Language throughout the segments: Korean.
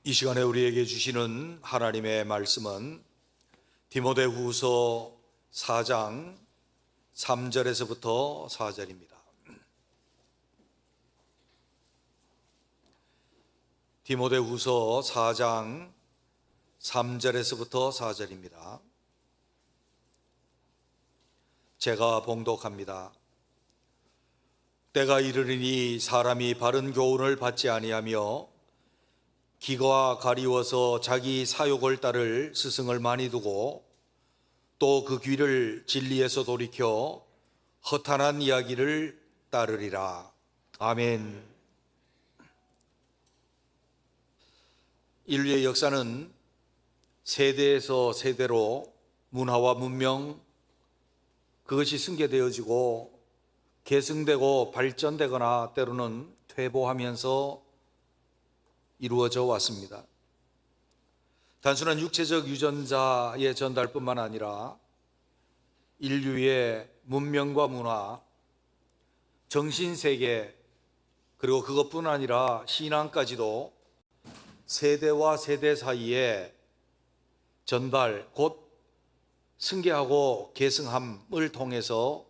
이 시간에 우리에게 주시는 하나님의 말씀은 디모데후서 4장 3절에서부터 4절입니다. 디모데후서 4장 3절에서부터 4절입니다. 제가 봉독합니다. 때가 이르리니 사람이 바른 교훈을 받지 아니하며 기가 가리워서 자기 사욕을 따를 스승을 많이 두고 또 그 귀를 진리에서 돌이켜 허탄한 이야기를 따르리라. 아멘. 인류의 역사는 세대에서 세대로 문화와 문명, 그것이 승계되어지고 계승되고 발전되거나 때로는 퇴보하면서 이루어져 왔습니다. 단순한 육체적 유전자의 전달뿐만 아니라 인류의 문명과 문화, 정신세계, 그리고 그것뿐 아니라 신앙까지도 세대와 세대 사이에 전달, 곧 승계하고 계승함을 통해서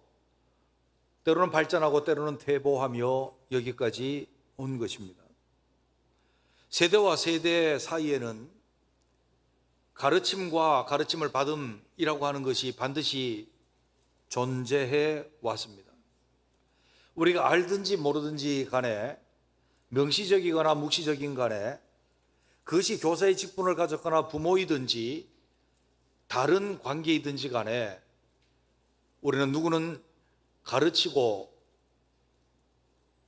때로는 발전하고 때로는 퇴보하며 여기까지 온 것입니다. 세대와 세대 사이에는 가르침과 가르침을 받음이라고 하는 것이 반드시 존재해 왔습니다. 우리가 알든지 모르든지 간에 명시적이거나 묵시적인 간에 그것이 교사의 직분을 가졌거나 부모이든지 다른 관계이든지 간에 우리는 누구는 가르치고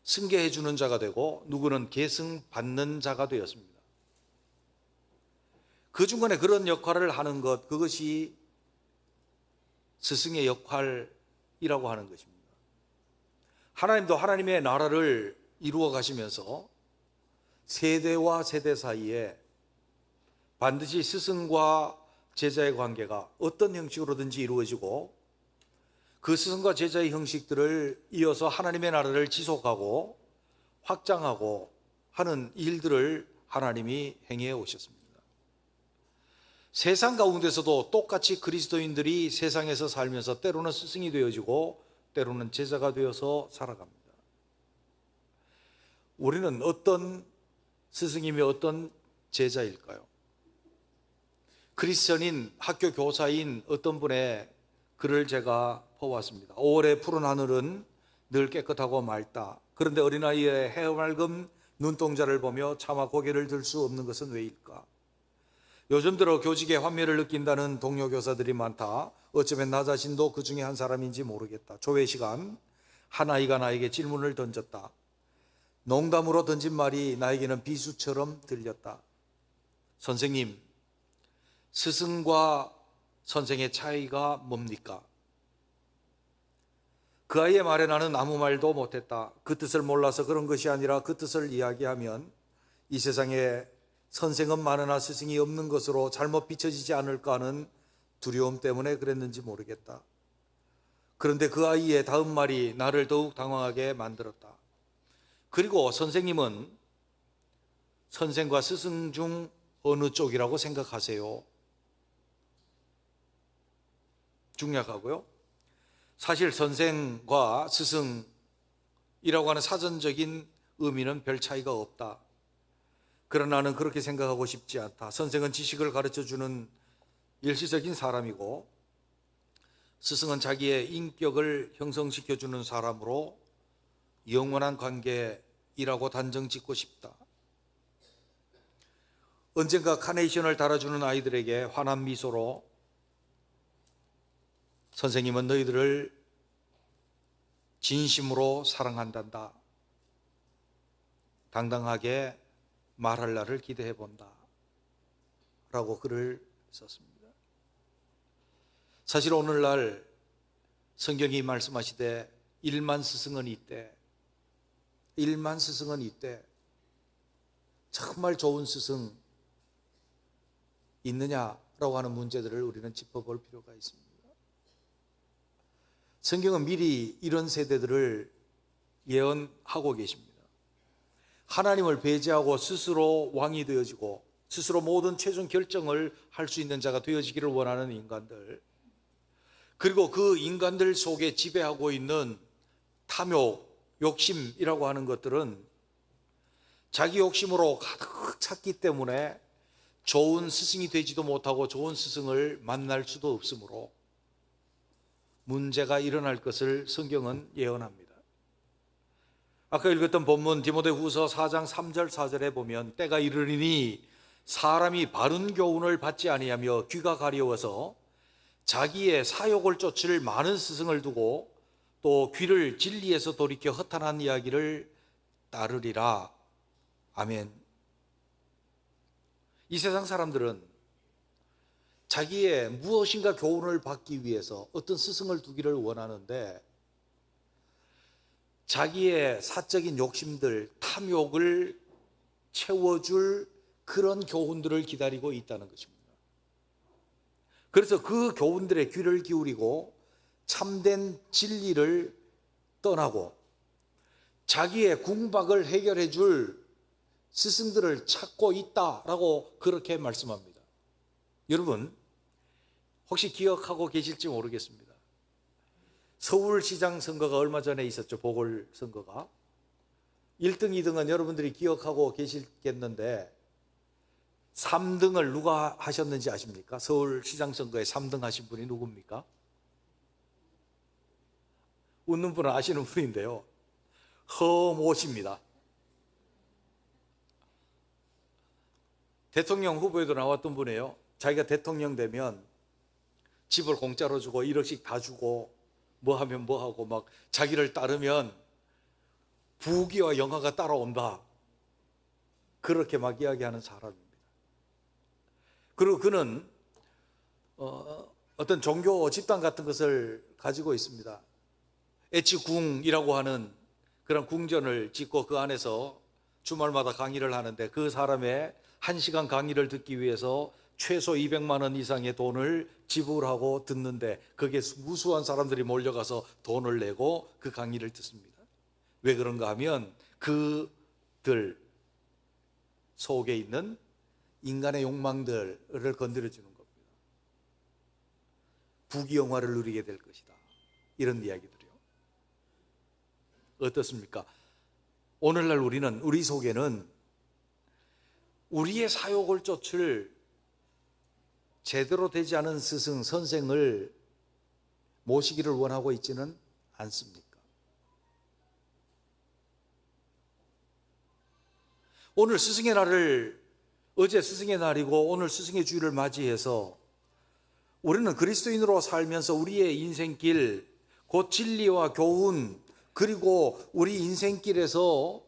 승계해 주는 자가 되고 누구는 계승받는 자가 되었습니다. 그 중간에 그런 역할을 하는 것, 그것이 스승의 역할이라고 하는 것입니다. 하나님도 하나님의 나라를 이루어 가시면서 세대와 세대 사이에 반드시 스승과 제자의 관계가 어떤 형식으로든지 이루어지고 그 스승과 제자의 형식들을 이어서 하나님의 나라를 지속하고 확장하고 하는 일들을 하나님이 행해 오셨습니다. 세상 가운데서도 똑같이 그리스도인들이 세상에서 살면서 때로는 스승이 되어지고 때로는 제자가 되어서 살아갑니다. 우리는 어떤 스승이며 어떤 제자일까요? 크리스천인 학교 교사인 어떤 분의 글을 제가 보았습니다. 5월의 푸른 하늘은 늘 깨끗하고 맑다. 그런데 어린아이의 해맑은 눈동자를 보며 차마 고개를 들 수 없는 것은 왜일까? 요즘 들어 교직에 환멸을 느낀다는 동료 교사들이 많다. 어쩌면 나 자신도 그 중에 한 사람인지 모르겠다. 조회 시간 한 아이가 나에게 질문을 던졌다. 농담으로 던진 말이 나에게는 비수처럼 들렸다. 선생님, 스승과 선생의 차이가 뭡니까? 그 아이의 말에 나는 아무 말도 못했다. 그 뜻을 몰라서 그런 것이 아니라 그 뜻을 이야기하면 이 세상에 선생은 많으나 스승이 없는 것으로 잘못 비춰지지 않을까 하는 두려움 때문에 그랬는지 모르겠다. 그런데 그 아이의 다음 말이 나를 더욱 당황하게 만들었다. 그리고 선생님은 선생과 스승 중 어느 쪽이라고 생각하세요? 중략하고요. 사실 선생과 스승이라고 하는 사전적인 의미는 별 차이가 없다. 그러나 나는 그렇게 생각하고 싶지 않다. 선생은 지식을 가르쳐주는 일시적인 사람이고 스승은 자기의 인격을 형성시켜주는 사람으로 영원한 관계이라고 단정 짓고 싶다. 언젠가 카네이션을 달아주는 아이들에게 환한 미소로 선생님은 너희들을 진심으로 사랑한단다. 당당하게 말할 날을 기대해 본다. 라고 글을 썼습니다. 사실 오늘날 성경이 말씀하시되 일만 스승은 이때, 일만 스승은 이때, 정말 좋은 스승 있느냐라고 하는 문제들을 우리는 짚어볼 필요가 있습니다. 성경은 미리 이런 세대들을 예언하고 계십니다. 하나님을 배제하고 스스로 왕이 되어지고 스스로 모든 최종 결정을 할 수 있는 자가 되어지기를 원하는 인간들, 그리고 그 인간들 속에 지배하고 있는 탐욕, 욕심이라고 하는 것들은 자기 욕심으로 가득 찼기 때문에 좋은 스승이 되지도 못하고 좋은 스승을 만날 수도 없으므로 문제가 일어날 것을 성경은 예언합니다. 아까 읽었던 본문 디모데후서 4장 3절 4절에 보면 때가 이르리니 사람이 바른 교훈을 받지 아니하며 귀가 가려워서 자기의 사욕을 쫓을 많은 스승을 두고 또 귀를 진리에서 돌이켜 허탄한 이야기를 따르리라. 아멘. 이 세상 사람들은 자기의 무엇인가 교훈을 받기 위해서 어떤 스승을 두기를 원하는데 자기의 사적인 욕심들, 탐욕을 채워줄 그런 교훈들을 기다리고 있다는 것입니다. 그래서 그 교훈들의 귀를 기울이고 참된 진리를 떠나고 자기의 궁박을 해결해 줄 스승들을 찾고 있다라고 그렇게 말씀합니다. 여러분, 혹시 기억하고 계실지 모르겠습니다. 서울시장 선거가 얼마 전에 있었죠. 보궐선거가. 1등, 2등은 여러분들이 기억하고 계시겠는데 3등을 누가 하셨는지 아십니까? 서울시장 선거에 3등 하신 분이 누굽니까? 웃는 분은 아시는 분인데요, 허모 씨입니다. 대통령 후보에도 나왔던 분이에요. 자기가 대통령 되면 집을 공짜로 주고 1억씩 다 주고 뭐 하면 뭐 하고 막 자기를 따르면 부귀와 영화가 따라온다, 그렇게 막 이야기하는 사람입니다. 그리고 그는 어떤 종교 집단 같은 것을 가지고 있습니다. 애치궁이라고 하는 그런 궁전을 짓고 그 안에서 주말마다 강의를 하는데 그 사람의 1시간 강의를 듣기 위해서 최소 200만 원 이상의 돈을 지불하고 듣는데 거기에 무수한 사람들이 몰려가서 돈을 내고 그 강의를 듣습니다. 왜 그런가 하면 그들 속에 있는 인간의 욕망들을 건드려 주는 겁니다. 부귀영화를 누리게 될 것이다, 이런 이야기들이요. 어떻습니까? 오늘날 우리 속에는 우리의 사욕을 쫓을 제대로 되지 않은 스승, 선생을 모시기를 원하고 있지는 않습니까? 오늘 스승의 날을, 어제 스승의 날이고 오늘 스승의 주일을 맞이해서 우리는 그리스도인으로 살면서 우리의 인생길, 곧 진리와 교훈, 그리고 우리 인생길에서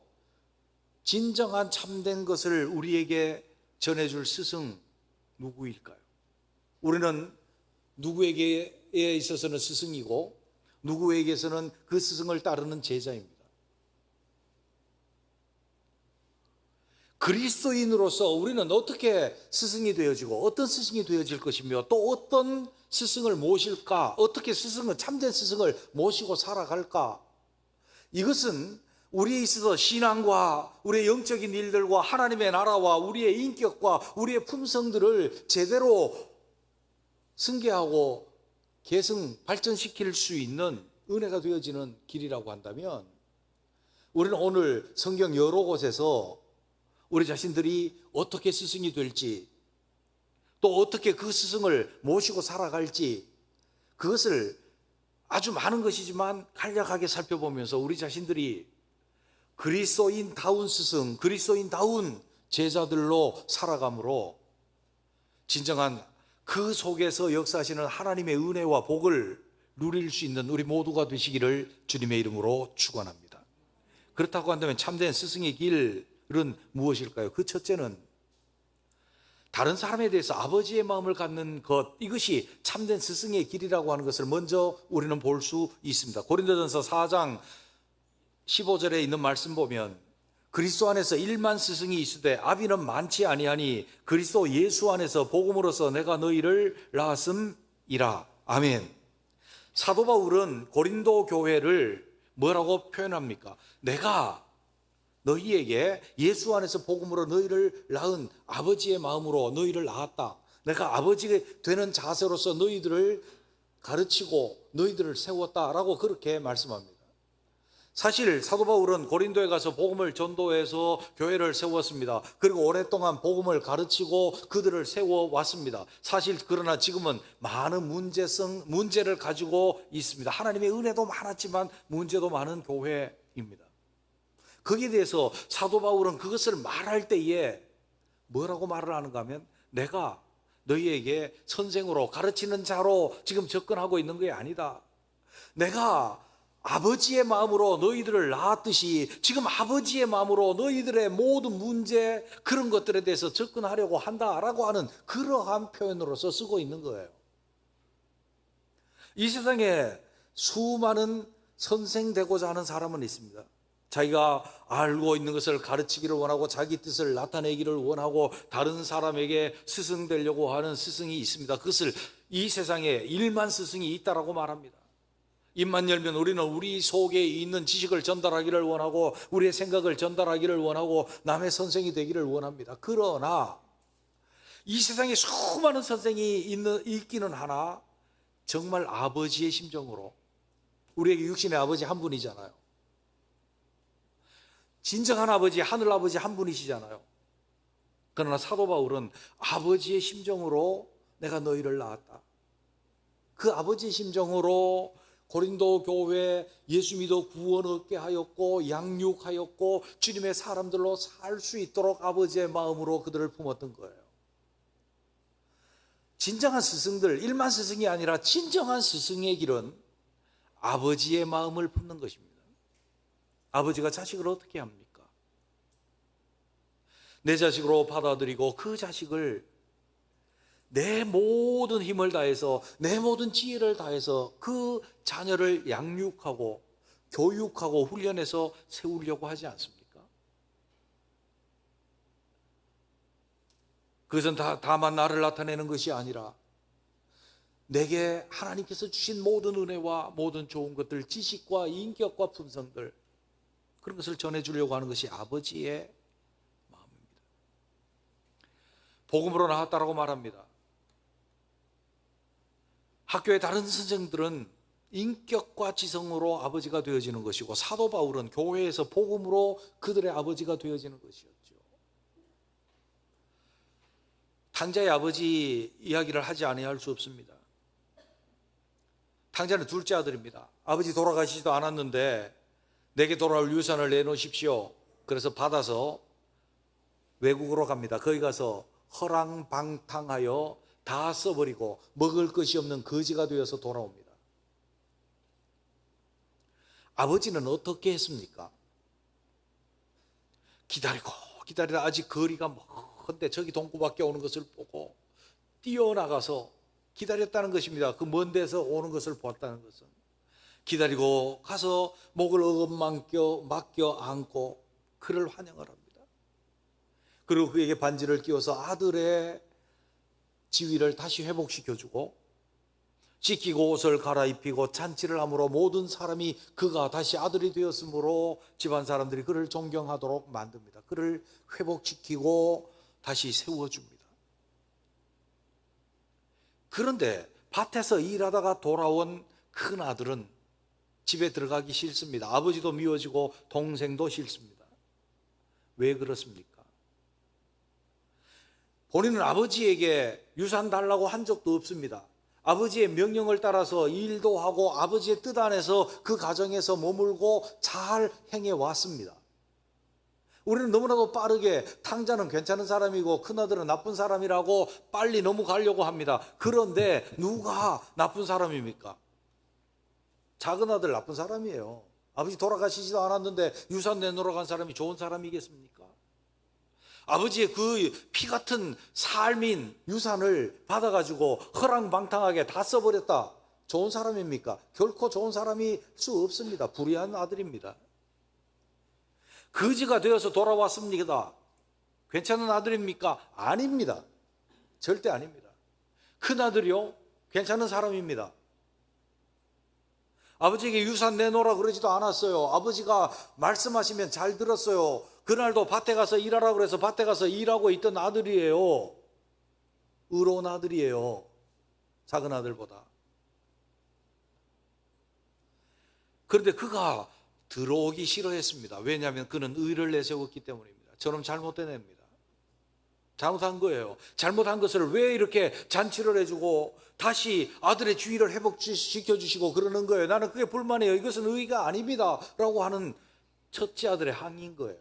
진정한 참된 것을 우리에게 전해줄 스승 누구일까요? 우리는 누구에게 있어서는 스승이고 누구에게서는 그 스승을 따르는 제자입니다. 그리스도인으로서 우리는 어떻게 스승이 되어지고 어떤 스승이 되어질 것이며 또 어떤 스승을 모실까, 어떻게 참된 스승을 모시고 살아갈까, 이것은 우리에 있어서 신앙과 우리의 영적인 일들과 하나님의 나라와 우리의 인격과 우리의 품성들을 제대로 승계하고 계승, 발전시킬 수 있는 은혜가 되어지는 길이라고 한다면 우리는 오늘 성경 여러 곳에서 우리 자신들이 어떻게 스승이 될지, 또 어떻게 그 스승을 모시고 살아갈지, 그것을 아주 많은 것이지만 간략하게 살펴보면서 우리 자신들이 그리스도인다운 스승, 그리스도인다운 제자들로 살아감으로 진정한 그 속에서 역사하시는 하나님의 은혜와 복을 누릴 수 있는 우리 모두가 되시기를 주님의 이름으로 축원합니다. 그렇다고 한다면 참된 스승의 길은 무엇일까요? 그 첫째는 다른 사람에 대해서 아버지의 마음을 갖는 것, 이것이 참된 스승의 길이라고 하는 것을 먼저 우리는 볼 수 있습니다. 고린도전서 4장 15절에 있는 말씀 보면 그리스도 안에서 1만 스승이 있으되 아비는 많지 아니하니 그리스도 예수 안에서 복음으로써 내가 너희를 낳았음이라. 아멘. 사도 바울은 고린도 교회를 뭐라고 표현합니까? 내가 너희에게 예수 안에서 복음으로 너희를 낳은 아버지의 마음으로 너희를 낳았다. 내가 아버지가 되는 자세로서 너희들을 가르치고 너희들을 세웠다라고 그렇게 말씀합니다. 사실 사도 바울은 고린도에 가서 복음을 전도해서 교회를 세웠습니다. 그리고 오랫동안 복음을 가르치고 그들을 세워왔습니다. 사실 그러나 지금은 많은 문제를 가지고 있습니다. 하나님의 은혜도 많았지만 문제도 많은 교회입니다. 거기에 대해서 사도 바울은 그것을 말할 때에 뭐라고 말을 하는가 하면, 내가 너희에게 선생으로 가르치는 자로 지금 접근하고 있는 게 아니다. 내가 아버지의 마음으로 너희들을 낳았듯이 지금 아버지의 마음으로 너희들의 모든 문제, 그런 것들에 대해서 접근하려고 한다라고 하는 그러한 표현으로서 쓰고 있는 거예요. 이 세상에 수많은 선생 되고자 하는 사람은 있습니다. 자기가 알고 있는 것을 가르치기를 원하고 자기 뜻을 나타내기를 원하고 다른 사람에게 스승 되려고 하는 스승이 있습니다. 그것을 이 세상에 1만 스승이 있다라고 말합니다. 입만 열면 우리는 우리 속에 있는 지식을 전달하기를 원하고 우리의 생각을 전달하기를 원하고 남의 선생이 되기를 원합니다. 그러나 이 세상에 수많은 선생이 있기는 하나 정말 아버지의 심정으로, 우리에게 육신의 아버지 한 분이잖아요. 진정한 아버지, 하늘 아버지 한 분이시잖아요. 그러나 사도 바울은 아버지의 심정으로 내가 너희를 낳았다. 그 아버지의 심정으로 고린도 교회 예수 믿어 구원 얻게 하였고 양육하였고 주님의 사람들로 살 수 있도록 아버지의 마음으로 그들을 품었던 거예요. 진정한 스승들, 1만 스승이 아니라 진정한 스승의 길은 아버지의 마음을 품는 것입니다. 아버지가 자식을 어떻게 합니까? 내 자식으로 받아들이고 그 자식을 내 모든 힘을 다해서, 내 모든 지혜를 다해서 그 자녀를 양육하고 교육하고 훈련해서 세우려고 하지 않습니까? 그것은 다만 나를 나타내는 것이 아니라 내게 하나님께서 주신 모든 은혜와 모든 좋은 것들, 지식과 인격과 품성들, 그런 것을 전해주려고 하는 것이 아버지의 마음입니다. 복음으로 나왔다라고 말합니다. 학교의 다른 선생들은 인격과 지성으로 아버지가 되어지는 것이고 사도 바울은 교회에서 복음으로 그들의 아버지가 되어지는 것이었죠. 탕자의 아버지 이야기를 하지 아니할 수 없습니다. 탕자는 둘째 아들입니다. 아버지 돌아가시지도 않았는데 내게 돌아올 유산을 내놓으십시오. 그래서 받아서 외국으로 갑니다. 거기 가서 허랑방탕하여 다 써버리고 먹을 것이 없는 거지가 되어서 돌아옵니다. 아버지는 어떻게 했습니까? 기다리다 아직 거리가 먼데 저기 동구밖에 오는 것을 보고 뛰어나가서 기다렸다는 것입니다. 그 먼 데서 오는 것을 보았다는 것은 기다리고 가서 목을 맡겨 안고 그를 환영을 합니다. 그리고 그에게 반지를 끼워서 아들의 지위를 다시 회복시켜주고 씻기고 옷을 갈아입히고 잔치를 함으로 모든 사람이 그가 다시 아들이 되었으므로 집안 사람들이 그를 존경하도록 만듭니다. 그를 회복시키고 다시 세워줍니다. 그런데 밭에서 일하다가 돌아온 큰 아들은 집에 들어가기 싫습니다. 아버지도 미워지고 동생도 싫습니다. 왜 그렇습니까? 본인은 아버지에게 유산 달라고 한 적도 없습니다. 아버지의 명령을 따라서 일도 하고 아버지의 뜻 안에서 그 가정에서 머물고 잘 행해왔습니다. 우리는 너무나도 빠르게 탕자는 괜찮은 사람이고 큰아들은 나쁜 사람이라고 빨리 넘어가려고 합니다. 그런데 누가 나쁜 사람입니까? 작은 아들 나쁜 사람이에요. 아버지 돌아가시지도 않았는데 유산 내놓으러 간 사람이 좋은 사람이겠습니까? 아버지의 그 피 같은 삶인 유산을 받아가지고 허랑방탕하게 다 써버렸다. 좋은 사람입니까? 결코 좋은 사람일 수 없습니다. 불의한 아들입니다. 거지가 되어서 돌아왔습니다. 괜찮은 아들입니까? 아닙니다. 절대 아닙니다. 큰 아들이요? 괜찮은 사람입니다. 아버지에게 유산 내놓으라 그러지도 않았어요. 아버지가 말씀하시면 잘 들었어요. 그날도 밭에 가서 일하라 그래서 밭에 가서 일하고 있던 아들이에요. 의로운 아들이에요. 작은 아들보다. 그런데 그가 들어오기 싫어했습니다. 왜냐하면 그는 의를 내세웠기 때문입니다. 저는 잘못된 애입니다. 잘못한 거예요. 잘못한 것을 왜 이렇게 잔치를 해주고 다시 아들의 주의를 회복시켜주시고 그러는 거예요. 나는 그게 불만이에요. 이것은 의가 아닙니다 라고 하는 첫째 아들의 항의인 거예요.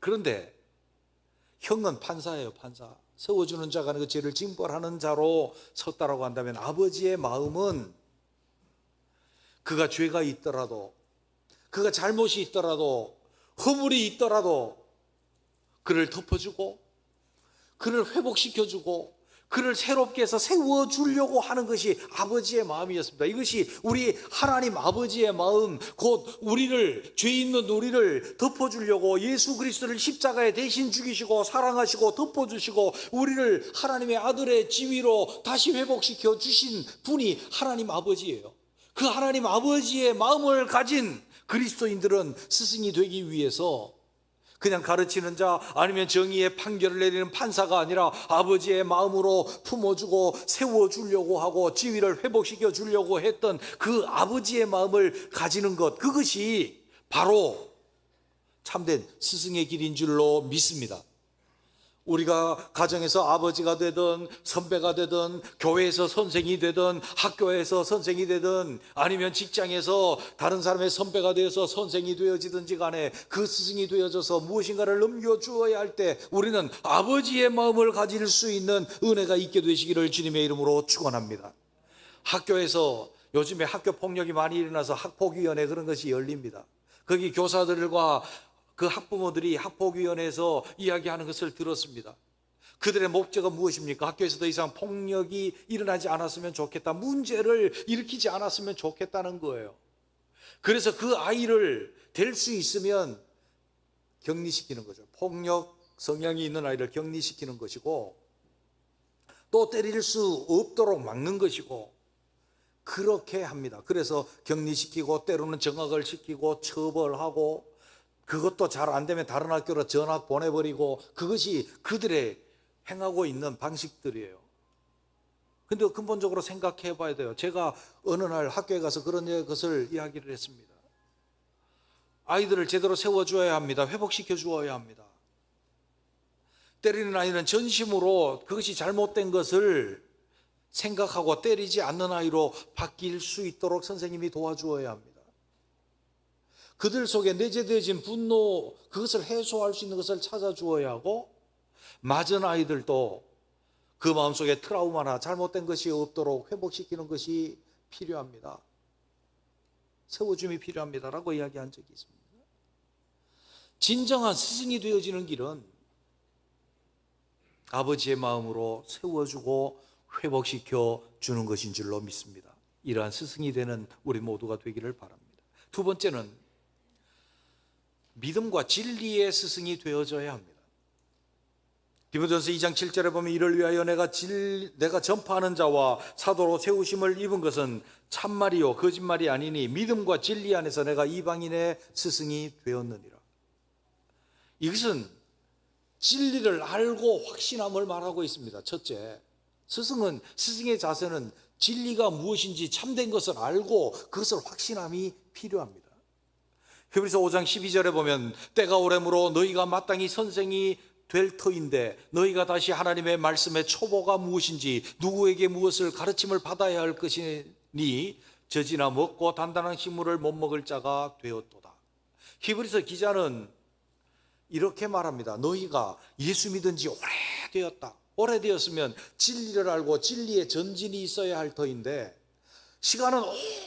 그런데 형은 판사예요. 판사. 세워주는 자가 그 죄를 징벌하는 자로 섰다라고 한다면 아버지의 마음은 그가 죄가 있더라도, 그가 잘못이 있더라도, 허물이 있더라도 그를 덮어주고 그를 회복시켜주고 그를 새롭게 해서 세워주려고 하는 것이 아버지의 마음이었습니다. 이것이 우리 하나님 아버지의 마음, 곧 우리를, 죄 있는 우리를 덮어주려고 예수 그리스도를 십자가에 대신 죽이시고 사랑하시고 덮어주시고 우리를 하나님의 아들의 지위로 다시 회복시켜 주신 분이 하나님 아버지예요. 그 하나님 아버지의 마음을 가진 그리스도인들은 스승이 되기 위해서 그냥 가르치는 자 아니면 정의의 판결을 내리는 판사가 아니라 아버지의 마음으로 품어주고 세워주려고 하고 지위를 회복시켜 주려고 했던 그 아버지의 마음을 가지는 것, 그것이 바로 참된 스승의 길인 줄로 믿습니다. 우리가 가정에서 아버지가 되든 선배가 되든 교회에서 선생이 되든 학교에서 선생이 되든 아니면 직장에서 다른 사람의 선배가 되어서 선생이 되어지든지 간에 그 스승이 되어져서 무엇인가를 넘겨주어야 할 때 우리는 아버지의 마음을 가질 수 있는 은혜가 있게 되시기를 주님의 이름으로 축원합니다. 학교에서 요즘에 학교 폭력이 많이 일어나서 학폭위원회 그런 것이 열립니다. 거기 교사들과 그 학부모들이 학폭위원회에서 이야기하는 것을 들었습니다. 그들의 목적은 무엇입니까? 학교에서 더 이상 폭력이 일어나지 않았으면 좋겠다. 문제를 일으키지 않았으면 좋겠다는 거예요. 그래서 그 아이를 될 수 있으면 격리시키는 거죠. 폭력 성향이 있는 아이를 격리시키는 것이고 또 때릴 수 없도록 막는 것이고 그렇게 합니다. 그래서 격리시키고 때로는 정학을 시키고 처벌하고 그것도 잘 안 되면 다른 학교로 전학 보내버리고 그것이 그들의 행하고 있는 방식들이에요. 근데 근본적으로 생각해 봐야 돼요. 제가 어느 날 학교에 가서 그런 것을 이야기를 했습니다. 아이들을 제대로 세워줘야 합니다. 회복시켜 주어야 합니다. 때리는 아이는 전심으로 그것이 잘못된 것을 생각하고 때리지 않는 아이로 바뀔 수 있도록 선생님이 도와주어야 합니다. 그들 속에 내재되어진 분노, 그것을 해소할 수 있는 것을 찾아주어야 하고 맞은 아이들도 그 마음속에 트라우마나 잘못된 것이 없도록 회복시키는 것이 필요합니다. 세워줌이 필요합니다라고 이야기한 적이 있습니다. 진정한 스승이 되어지는 길은 아버지의 마음으로 세워주고 회복시켜 주는 것인 줄로 믿습니다. 이러한 스승이 되는 우리 모두가 되기를 바랍니다. 두 번째는 믿음과 진리의 스승이 되어져야 합니다. 디모데전서 2장 7절에 보면 이를 위하여 내가 전파하는 자와 사도로 세우심을 입은 것은 참말이요 거짓말이 아니니 믿음과 진리 안에서 내가 이방인의 스승이 되었느니라. 이것은 진리를 알고 확신함을 말하고 있습니다. 첫째, 스승의 자세는 진리가 무엇인지 참된 것을 알고 그것을 확신함이 필요합니다. 히브리서 5장 12절에 보면 때가 오래므로 너희가 마땅히 선생이 될 터인데 너희가 다시 하나님의 말씀의 초보가 무엇인지 누구에게 무엇을 가르침을 받아야 할 것이니 젖이나 먹고 단단한 식물을 못 먹을 자가 되었도다. 히브리서 기자는 이렇게 말합니다. 너희가 예수 믿은 지 오래되었다. 오래되었으면 진리를 알고 진리의 전진이 있어야 할 터인데 시간은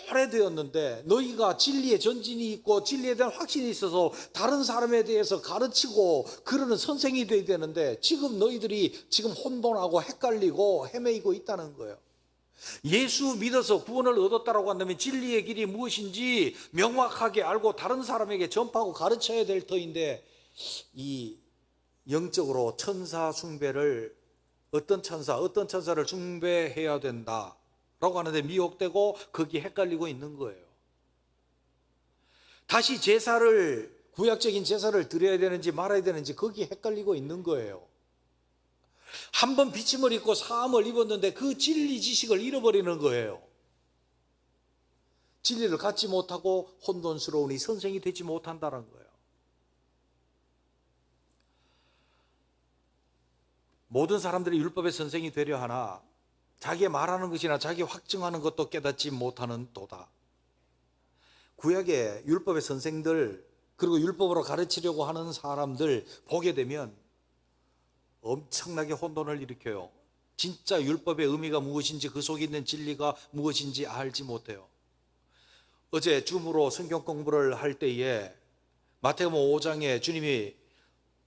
오래되었는데 너희가 진리의 전진이 있고 진리에 대한 확신이 있어서 다른 사람에 대해서 가르치고 그러는 선생이 되어야 되는데 지금 너희들이 지금 혼돈하고 헷갈리고 헤매이고 있다는 거예요. 예수 믿어서 구원을 얻었다라고 한다면 진리의 길이 무엇인지 명확하게 알고 다른 사람에게 전파하고 가르쳐야 될 터인데 이 영적으로 천사 숭배를 어떤 천사를 숭배해야 된다 라고 하는데 미혹되고 거기에 헷갈리고 있는 거예요. 다시 구약적인 제사를 드려야 되는지 말아야 되는지 거기에 헷갈리고 있는 거예요. 한번 비침을 입고 사함을 입었는데 그 진리 지식을 잃어버리는 거예요. 진리를 갖지 못하고 혼돈스러우니 선생이 되지 못한다는 거예요. 모든 사람들이 율법의 선생이 되려 하나 자기의 말하는 것이나 자기 확증하는 것도 깨닫지 못하는 도다. 구약의 율법의 선생들 그리고 율법으로 가르치려고 하는 사람들 보게 되면 엄청나게 혼돈을 일으켜요. 진짜 율법의 의미가 무엇인지 그 속에 있는 진리가 무엇인지 알지 못해요. 어제 줌으로 성경 공부를 할 때에 마태복음 5장에 주님이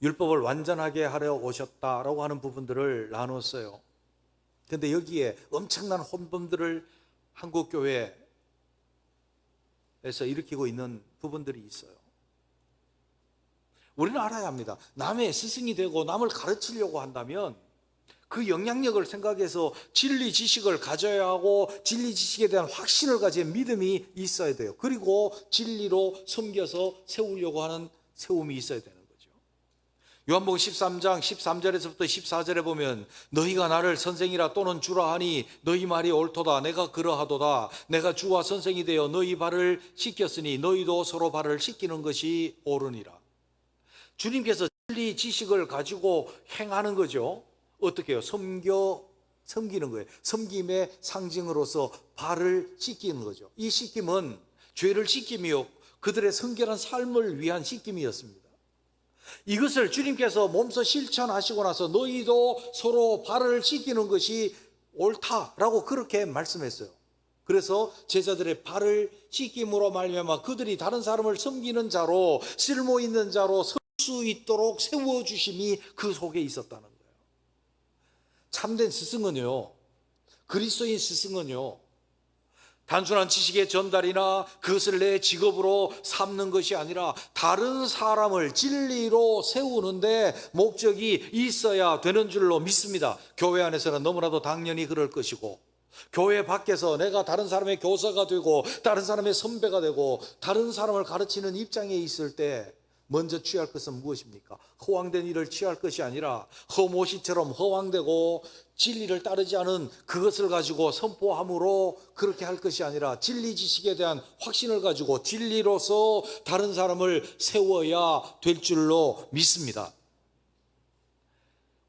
율법을 완전하게 하려 오셨다라고 하는 부분들을 나눴어요. 그런데 여기에 엄청난 혼돈들을 한국교회에서 일으키고 있는 부분들이 있어요. 우리는 알아야 합니다. 남의 스승이 되고 남을 가르치려고 한다면 그 영향력을 생각해서 진리 지식을 가져야 하고 진리 지식에 대한 확신을 가진 믿음이 있어야 돼요. 그리고 진리로 섬겨서 세우려고 하는 세움이 있어야 되는 거죠. 요한복음 13장 13절에서부터 14절에 보면 너희가 나를 선생이라 또는 주라 하니 너희 말이 옳도다. 내가 그러하도다. 내가 주와 선생이 되어 너희 발을 씻겼으니 너희도 서로 발을 씻기는 것이 옳으니라. 주님께서 진리 지식을 가지고 행하는 거죠. 어떻게 해요? 섬기는 거예요. 섬김의 상징으로서 발을 씻기는 거죠. 이 씻김은 죄를 씻김이요 그들의 성결한 삶을 위한 씻김이었습니다. 이것을 주님께서 몸소 실천하시고 나서 너희도 서로 발을 씻기는 것이 옳다라고 그렇게 말씀했어요. 그래서 제자들의 발을 씻김으로 말미암아 그들이 다른 사람을 섬기는 자로 쓸모 있는 자로 설 수 있도록 세워주심이 그 속에 있었다는 거예요. 참된 스승은요, 그리스도인 스승은요, 단순한 지식의 전달이나 그것을 내 직업으로 삼는 것이 아니라 다른 사람을 진리로 세우는데 목적이 있어야 되는 줄로 믿습니다. 교회 안에서는 너무나도 당연히 그럴 것이고, 교회 밖에서 내가 다른 사람의 교사가 되고 다른 사람의 선배가 되고 다른 사람을 가르치는 입장에 있을 때 먼저 취할 것은 무엇입니까? 허황된 일을 취할 것이 아니라 허모시처럼 허황되고 진리를 따르지 않은 그것을 가지고 선포함으로 그렇게 할 것이 아니라 진리 지식에 대한 확신을 가지고 진리로서 다른 사람을 세워야 될 줄로 믿습니다.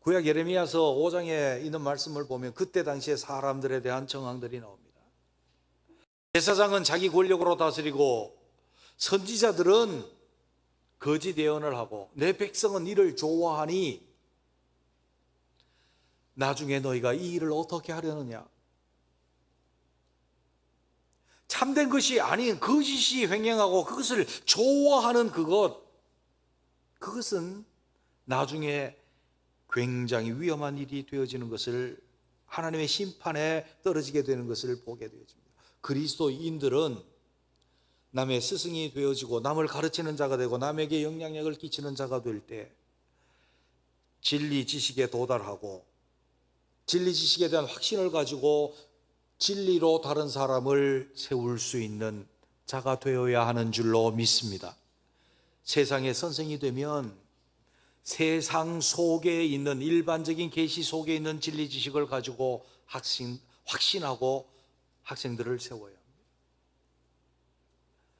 구약 예레미야서 5장에 있는 말씀을 보면 그때 당시에 사람들에 대한 정황들이 나옵니다. 제사장은 자기 권력으로 다스리고 선지자들은 거짓 예언을 하고 내 백성은 이를 좋아하니 나중에 너희가 이 일을 어떻게 하려느냐? 참된 것이 아닌 거짓이 횡행하고 그것을 좋아하는 그것은 나중에 굉장히 위험한 일이 되어지는 것을 하나님의 심판에 떨어지게 되는 것을 보게 되어집니다. 그리스도인들은 남의 스승이 되어지고 남을 가르치는 자가 되고 남에게 영향력을 끼치는 자가 될 때 진리 지식에 도달하고 진리 지식에 대한 확신을 가지고 진리로 다른 사람을 세울 수 있는 자가 되어야 하는 줄로 믿습니다. 세상의 선생이 되면 세상 속에 있는 일반적인 계시 속에 있는 진리 지식을 가지고 확신하고 학생들을 세워야 합니다.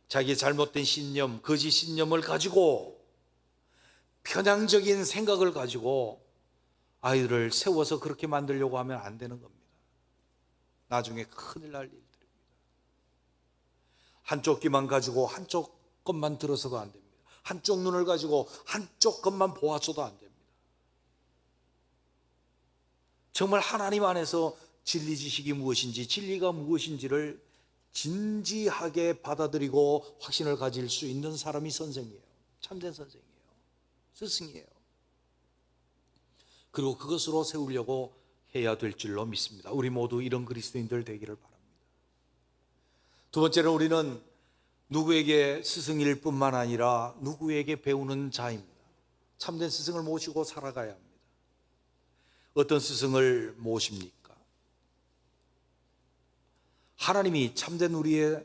자기의 잘못된 신념, 거짓 신념을 가지고 편향적인 생각을 가지고 아이들을 세워서 그렇게 만들려고 하면 안 되는 겁니다. 나중에 큰일 날 일들입니다. 한쪽 귀만 가지고 한쪽 것만 들어서도 안 됩니다. 한쪽 눈을 가지고 한쪽 것만 보았어도 안 됩니다. 정말 하나님 안에서 진리 지식이 무엇인지 진리가 무엇인지를 진지하게 받아들이고 확신을 가질 수 있는 사람이 선생이에요. 참된 선생이에요. 스승이에요. 그리고 그것으로 세우려고 해야 될 줄로 믿습니다. 우리 모두 이런 그리스도인들 되기를 바랍니다. 두 번째는 우리는 누구에게 스승일 뿐만 아니라 누구에게 배우는 자입니다. 참된 스승을 모시고 살아가야 합니다. 어떤 스승을 모십니까? 하나님이 참된 우리의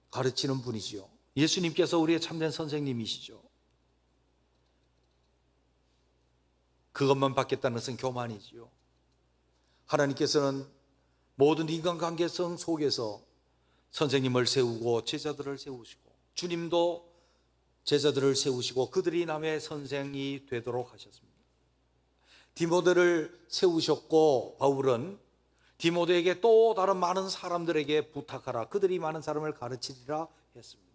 가르치는 분이지요. 예수님께서 우리의 참된 선생님이시죠. 그것만 받겠다는 것은 교만이지요. 하나님께서는 모든 인간관계성 속에서 선생님을 세우고 제자들을 세우시고, 주님도 제자들을 세우시고 그들이 남의 선생이 되도록 하셨습니다. 디모데를 세우셨고, 바울은 디모데에게 또 다른 많은 사람들에게 부탁하라, 그들이 많은 사람을 가르치리라 했습니다.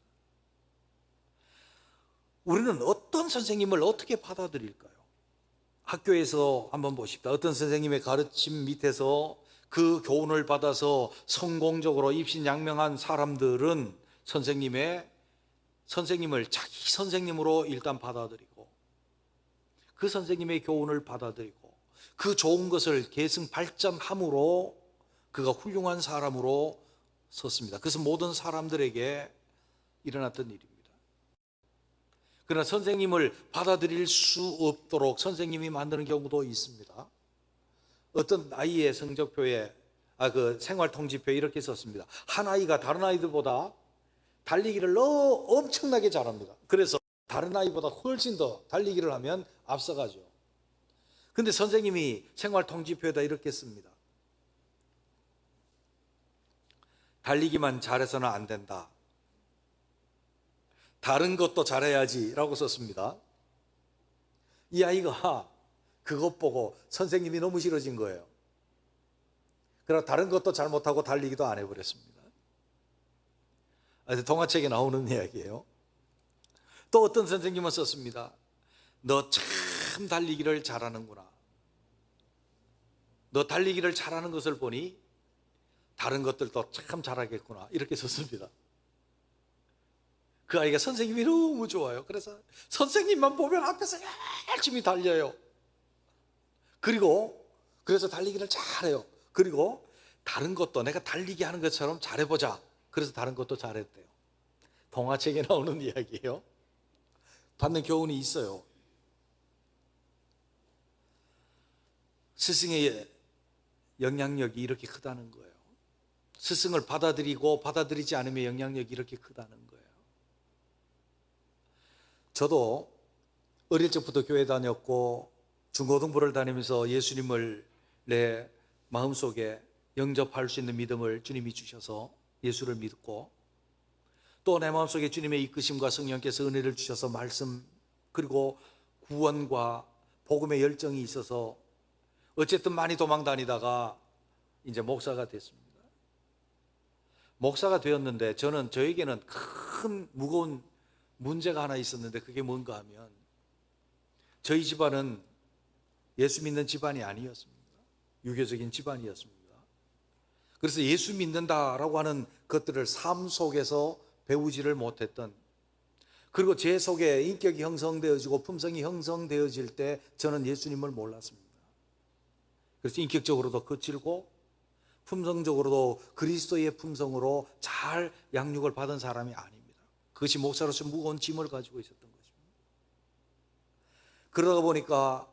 우리는 어떤 선생님을 어떻게 받아들일까요? 학교에서 한번 보십시다. 어떤 선생님의 가르침 밑에서 그 교훈을 받아서 성공적으로 입신양명한 사람들은 선생님을 자기 선생님으로 일단 받아들이고, 그 선생님의 교훈을 받아들이고, 그 좋은 것을 계승 발전함으로 그가 훌륭한 사람으로 섰습니다. 그래서 모든 사람들에게 일어났던 일입니다. 그러나 선생님을 받아들일 수 없도록 선생님이 만드는 경우도 있습니다. 어떤 아이의 성적표에 생활통지표에 이렇게 썼습니다. 한 아이가 다른 아이들보다 달리기를 엄청나게 잘합니다. 그래서 다른 아이보다 훨씬 더 달리기를 하면 앞서가죠. 근데 선생님이 생활통지표에다 이렇게 씁니다. 달리기만 잘해서는 안 된다, 다른 것도 잘해야지 라고 썼습니다. 이 아이가 그것 보고 선생님이 너무 싫어진 거예요. 그래서 다른 것도 잘 못하고 달리기도 안 해버렸습니다. 동화책에 나오는 이야기예요. 또 어떤 선생님은 썼습니다. 너 참 달리기를 잘하는구나, 너 달리기를 잘하는 것을 보니 다른 것들도 참 잘하겠구나, 이렇게 썼습니다. 그 아이가 선생님이 너무 좋아요. 그래서 선생님만 보면 앞에서 열심히 달려요. 그래서 달리기를 잘해요. 그리고 다른 것도 내가 달리기 하는 것처럼 잘해보자, 그래서 다른 것도 잘했대요. 동화책에 나오는 이야기예요. 받는 교훈이 있어요. 스승의 영향력이 이렇게 크다는 거예요. 스승을 받아들이고 받아들이지 않으면 영향력이 이렇게 크다는 거예요. 저도 어릴 적부터 교회 다녔고 중고등부를 다니면서 예수님을 내 마음속에 영접할 수 있는 믿음을 주님이 주셔서 예수를 믿고, 또 내 마음속에 주님의 이끄심과 성령께서 은혜를 주셔서 말씀, 그리고 구원과 복음의 열정이 있어서 어쨌든 많이 도망 다니다가 이제 목사가 됐습니다. 목사가 되었는데 저에게는 큰 무거운 문제가 하나 있었는데, 그게 뭔가 하면 저희 집안은 예수 믿는 집안이 아니었습니다. 유교적인 집안이었습니다. 그래서 예수 믿는다라고 하는 것들을 삶 속에서 배우지를 못했던, 그리고 제 속에 인격이 형성되어지고 품성이 형성되어질 때 저는 예수님을 몰랐습니다. 그래서 인격적으로도 거칠고 품성적으로도 그리스도의 품성으로 잘 양육을 받은 사람이 아닙니다. 그것이 목사로서 무거운 짐을 가지고 있었던 것입니다. 그러다 보니까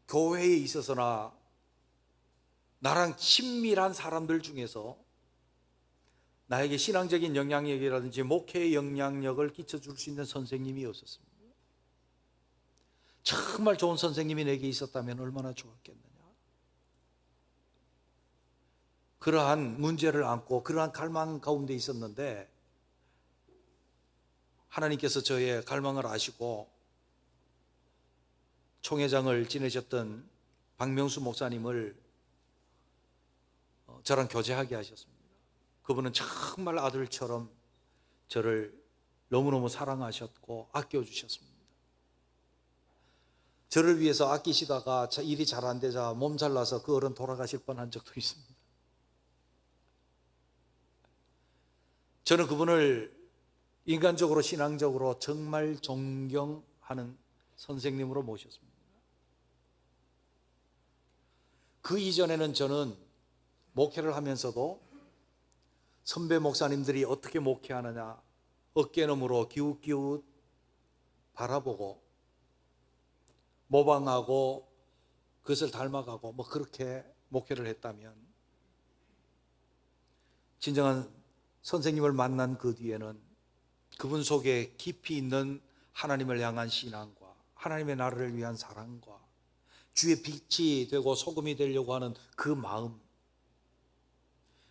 교회에 있어서나 나랑 친밀한 사람들 중에서 나에게 신앙적인 영향력이라든지 목회의 영향력을 끼쳐줄 수 있는 선생님이 없었습니다. 정말 좋은 선생님이 내게 있었다면 얼마나 좋았겠느냐. 그러한 문제를 안고 그러한 갈망 가운데 있었는데, 하나님께서 저의 갈망을 아시고 총회장을 지내셨던 박명수 목사님을 저랑 교제하게 하셨습니다. 그분은 정말 아들처럼 저를 너무너무 사랑하셨고 아껴주셨습니다. 저를 위해서 아끼시다가 일이 잘 안 되자 몸살나서 그 어른 돌아가실 뻔한 적도 있습니다. 저는 그분을 인간적으로 신앙적으로 정말 존경하는 선생님으로 모셨습니다. 그 이전에는 저는 목회를 하면서도 선배 목사님들이 어떻게 목회하느냐 어깨너머로 기웃기웃 바라보고 모방하고 그것을 닮아가고 그렇게 목회를 했다면, 진정한 선생님을 만난 그 뒤에는 그분 속에 깊이 있는 하나님을 향한 신앙과 하나님의 나라를 위한 사랑과 주의 빛이 되고 소금이 되려고 하는 그 마음,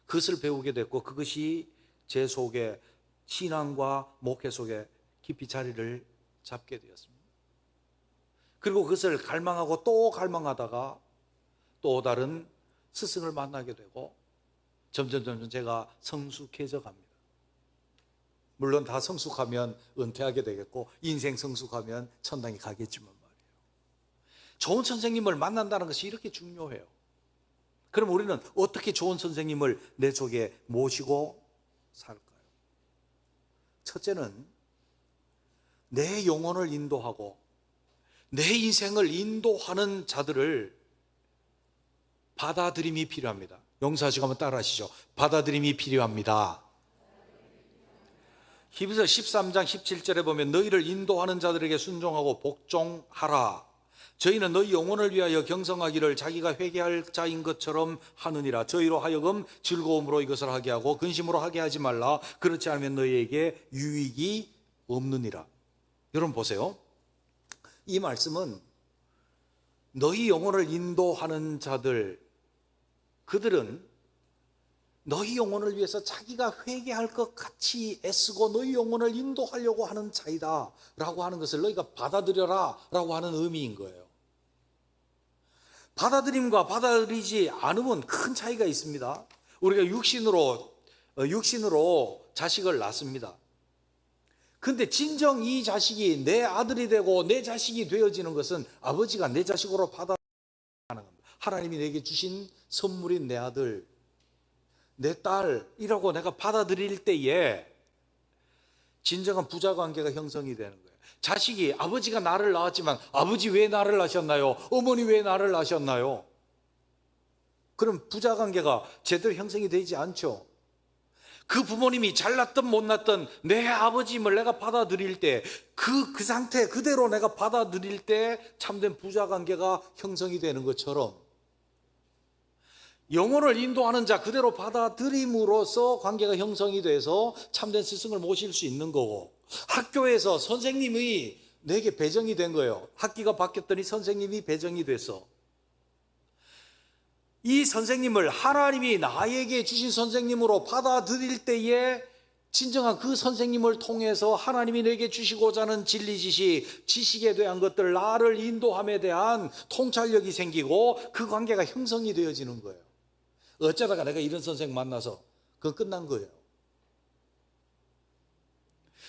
그것을 배우게 됐고 그것이 제 속에 신앙과 목회 속에 깊이 자리를 잡게 되었습니다. 그리고 그것을 갈망하고 또 갈망하다가 또 다른 스승을 만나게 되고 점점 제가 성숙해져 갑니다. 물론 다 성숙하면 은퇴하게 되겠고 인생 성숙하면 천당에 가겠지만 말이에요. 좋은 선생님을 만난다는 것이 이렇게 중요해요. 그럼 우리는 어떻게 좋은 선생님을 내 속에 모시고 살까요? 첫째는 내 영혼을 인도하고 내 인생을 인도하는 자들을 받아들임이 필요합니다. 용사하시고 한번 따라 하시죠. 받아들임이 필요합니다. 히브리서 13장 17절에 보면 너희를 인도하는 자들에게 순종하고 복종하라. 저희는 너희 영혼을 위하여 경성하기를 자기가 회개할 자인 것처럼 하느니라. 저희로 하여금 즐거움으로 이것을 하게 하고 근심으로 하게 하지 말라. 그렇지 않으면 너희에게 유익이 없느니라. 여러분 보세요. 이 말씀은 너희 영혼을 인도하는 자들, 그들은 너희 영혼을 위해서 자기가 회개할 것 같이 애쓰고 너희 영혼을 인도하려고 하는 자이다 라고 하는 것을 너희가 받아들여라 라고 하는 의미인 거예요. 받아들임과 받아들이지 않으면 큰 차이가 있습니다. 우리가 육신으로 자식을 낳습니다. 근데 진정 이 자식이 내 아들이 되고 내 자식이 되어지는 것은 아버지가 내 자식으로 받아들이는 겁니다. 하나님이 내게 주신 선물인 내 아들, 내 딸이라고 내가 받아들일 때에 진정한 부자 관계가 형성이 되는 거예요. 자식이 아버지가 나를 낳았지만 아버지 왜 나를 낳으셨나요? 어머니 왜 나를 낳으셨나요? 그럼 부자 관계가 제대로 형성이 되지 않죠. 그 부모님이 잘났든 못났든 내 아버지임을 내가 받아들일 때 그 상태 그대로 내가 받아들일 때 참된 부자 관계가 형성이 되는 것처럼 영혼을 인도하는 자 그대로 받아들임으로써 관계가 형성이 돼서 참된 스승을 모실 수 있는 거고, 학교에서 선생님이 내게 배정이 된 거예요. 학기가 바뀌었더니 선생님이 배정이 돼서 이 선생님을 하나님이 나에게 주신 선생님으로 받아들일 때에 진정한 그 선생님을 통해서 하나님이 내게 주시고자 하는 진리 지식에 대한 것들, 나를 인도함에 대한 통찰력이 생기고 그 관계가 형성이 되어지는 거예요. 어쩌다가 내가 이런 선생 만나서 그건 끝난 거예요.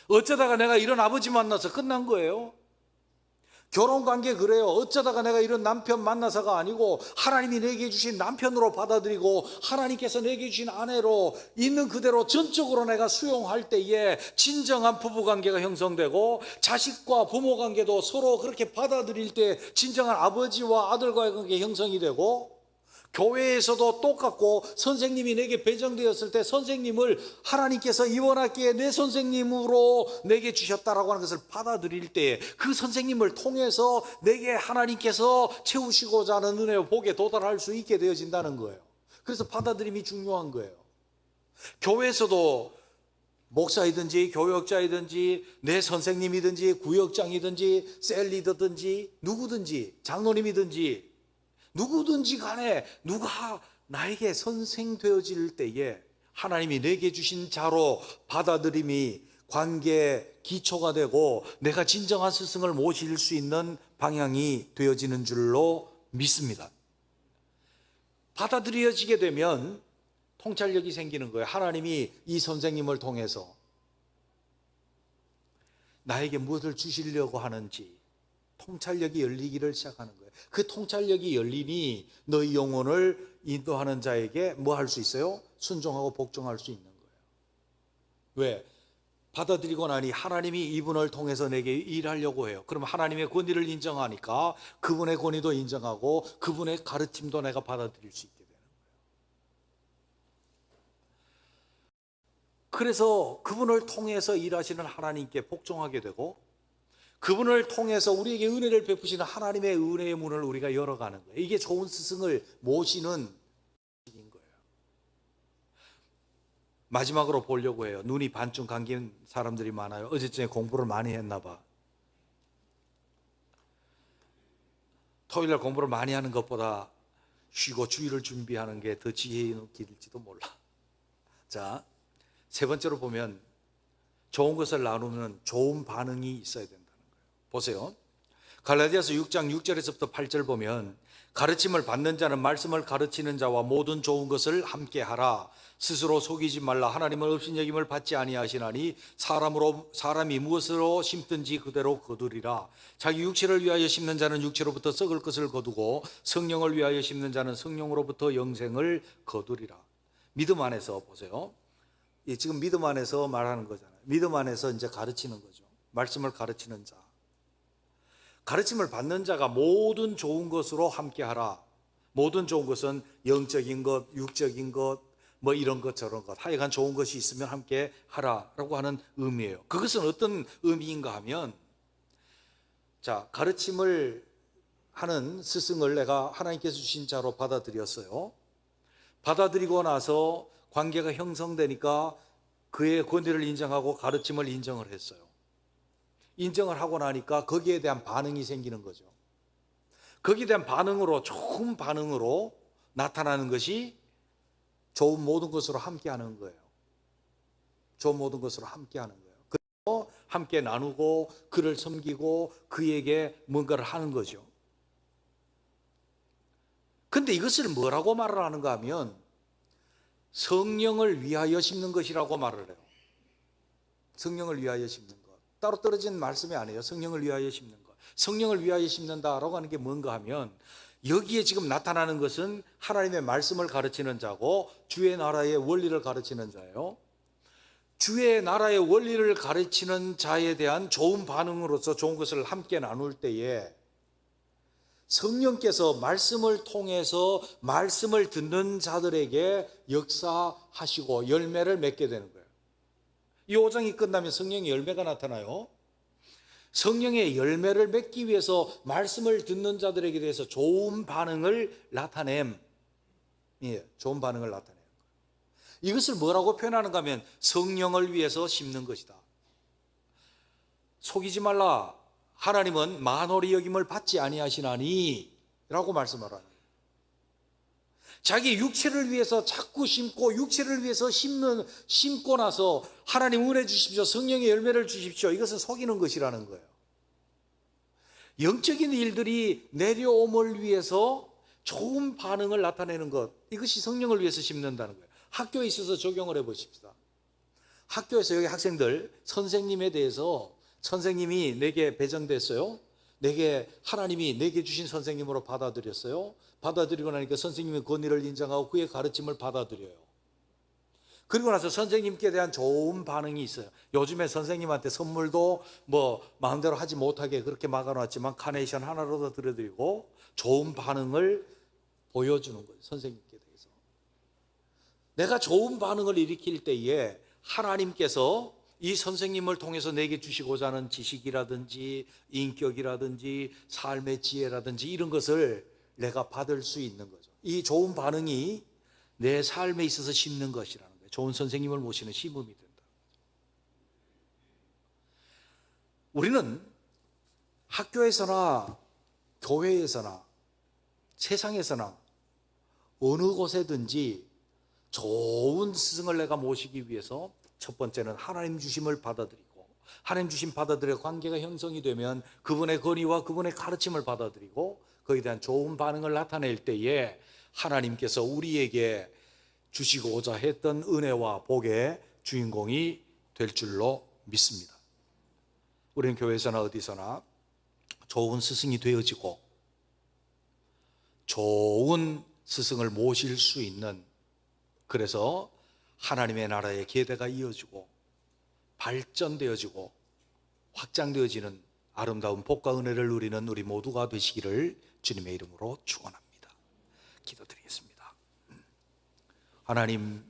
어쩌다가 내가 이런 아버지 만나서 끝난 거예요. 결혼관계 그래요. 어쩌다가 내가 이런 남편 만나서가 아니고 하나님이 내게 주신 남편으로 받아들이고 하나님께서 내게 주신 아내로 있는 그대로 전적으로 내가 수용할 때에 진정한 부부관계가 형성되고 자식과 부모관계도 서로 그렇게 받아들일 때 진정한 아버지와 아들과의 관계 형성이 되고, 교회에서도 똑같고 선생님이 내게 배정되었을 때 선생님을 하나님께서 이번 학기에 내 선생님으로 내게 주셨다라고 하는 것을 받아들일 때 그 선생님을 통해서 내게 하나님께서 채우시고자 하는 은혜와 복에 도달할 수 있게 되어진다는 거예요. 그래서 받아들임이 중요한 거예요. 교회에서도 목사이든지 교역자이든지 내 선생님이든지 구역장이든지 셀리더든지 누구든지 장로님이든지 누구든지 간에 누가 나에게 선생 되어질 때에 하나님이 내게 주신 자로 받아들임이 관계의 기초가 되고 내가 진정한 스승을 모실 수 있는 방향이 되어지는 줄로 믿습니다. 받아들여지게 되면 통찰력이 생기는 거예요. 하나님이 이 선생님을 통해서 나에게 무엇을 주시려고 하는지 통찰력이 열리기를 시작하는 거예요. 그 통찰력이 열리니 너희 영혼을 인도하는 자에게 뭐 할 수 있어요? 순종하고 복종할 수 있는 거예요. 왜? 받아들이고 나니 하나님이 이분을 통해서 내게 일하려고 해요. 그럼 하나님의 권위를 인정하니까 그분의 권위도 인정하고 그분의 가르침도 내가 받아들일 수 있게 되는 거예요. 그래서 그분을 통해서 일하시는 하나님께 복종하게 되고 그분을 통해서 우리에게 은혜를 베푸시는 하나님의 은혜의 문을 우리가 열어가는 거예요. 이게 좋은 스승을 모시는 일인 거예요. 마지막으로 보려고 해요. 눈이 반쯤 감긴 사람들이 많아요. 어제쯤에 공부를 많이 했나 봐. 토요일날 공부를 많이 하는 것보다 쉬고 주일을 준비하는 게 더 지혜 있는 길일지도 몰라. 자, 세 번째로 보면 좋은 것을 나누면 좋은 반응이 있어야 된다는 거예요. 보세요. 갈라디아서 6장 6절에서부터 8절 보면 가르침을 받는 자는 말씀을 가르치는 자와 모든 좋은 것을 함께 하라. 스스로 속이지 말라. 하나님은 업신여김을 받지 아니하시나니 사람이 무엇으로 심든지 그대로 거두리라. 자기 육체를 위하여 심는 자는 육체로부터 썩을 것을 거두고 성령을 위하여 심는 자는 성령으로부터 영생을 거두리라. 믿음 안에서 보세요. 지금 믿음 안에서 말하는 거잖아요. 믿음 안에서 이제 가르치는 거죠. 말씀을 가르치는 자. 가르침을 받는 자가 모든 좋은 것으로 함께 하라. 모든 좋은 것은 영적인 것, 육적인 것, 뭐 이런 것 저런 것, 하여간 좋은 것이 있으면 함께 하라라고 하는 의미예요. 그것은 어떤 의미인가 하면, 자, 가르침을 하는 스승을 내가 하나님께서 주신 자로 받아들였어요. 받아들이고 나서 관계가 형성되니까 그의 권위를 인정하고 가르침을 인정을 했어요. 인정을 하고 나니까 거기에 대한 반응이 생기는 거죠. 거기에 대한 반응으로, 좋은 반응으로 나타나는 것이 좋은 모든 것으로 함께하는 거예요. 좋은 모든 것으로 함께하는 거예요. 그래서 함께 나누고 그를 섬기고 그에게 뭔가를 하는 거죠. 근데 이것을 뭐라고 말을 하는가 하면 성령을 위하여 심는 것이라고 말을 해요. 성령을 위하여 심는 것. 따로 떨어진 말씀이 아니에요. 성령을 위하여 심는 것. 성령을 위하여 심는다라고 하는 게 뭔가 하면 여기에 지금 나타나는 것은 하나님의 말씀을 가르치는 자고 주의 나라의 원리를 가르치는 자예요. 주의 나라의 원리를 가르치는 자에 대한 좋은 반응으로서 좋은 것을 함께 나눌 때에 성령께서 말씀을 통해서 말씀을 듣는 자들에게 역사하시고 열매를 맺게 되는 거예요. 이 5장이 끝나면 성령의 열매가 나타나요. 성령의 열매를 맺기 위해서 말씀을 듣는 자들에게 대해서 좋은 반응을 나타냄. 좋은 반응을 나타내는 거예요. 이것을 뭐라고 표현하는가 하면 성령을 위해서 심는 것이다. 속이지 말라. 하나님은 만홀히 여김을 받지 아니하시나니 라고 말씀을 하는 거예요. 자기 육체를 위해서 자꾸 심고 육체를 위해서 심고 나서 하나님 은혜 주십시오. 성령의 열매를 주십시오. 이것은 속이는 것이라는 거예요. 영적인 일들이 내려옴을 위해서 좋은 반응을 나타내는 것, 이것이 성령을 위해서 심는다는 거예요. 학교에 있어서 적용을 해보십시다. 학교에서 여기 학생들 선생님에 대해서 선생님이 내게 배정됐어요. 하나님이 내게 주신 선생님으로 받아들였어요. 받아들이고 나니까 선생님의 권위를 인정하고 그의 가르침을 받아들여요. 그리고 나서 선생님께 대한 좋은 반응이 있어요. 요즘에 선생님한테 선물도 뭐 마음대로 하지 못하게 그렇게 막아놨지만 카네이션 하나라도 드려드리고 좋은 반응을 보여주는 거예요. 선생님께 대해서. 내가 좋은 반응을 일으킬 때에 하나님께서 이 선생님을 통해서 내게 주시고자 하는 지식이라든지 인격이라든지 삶의 지혜라든지 이런 것을 내가 받을 수 있는 거죠. 이 좋은 반응이 내 삶에 있어서 심는 것이라는 거예요. 좋은 선생님을 모시는 심음이 된다. 우리는 학교에서나 교회에서나 세상에서나 어느 곳에든지 좋은 스승을 내가 모시기 위해서 첫 번째는 하나님 주심을 받아들이고 하나님 주심 받아들여 관계가 형성이 되면 그분의 권위와 그분의 가르침을 받아들이고 거기에 대한 좋은 반응을 나타낼 때에 하나님께서 우리에게 주시고자 했던 은혜와 복의 주인공이 될 줄로 믿습니다. 우리는 교회에서나 어디서나 좋은 스승이 되어지고 좋은 스승을 모실 수 있는, 그래서 하나님의 나라의 계대가 이어지고 발전되어지고 확장되어지는 아름다운 복과 은혜를 누리는 우리 모두가 되시기를 주님의 이름으로 축원합니다. 기도드리겠습니다. 하나님,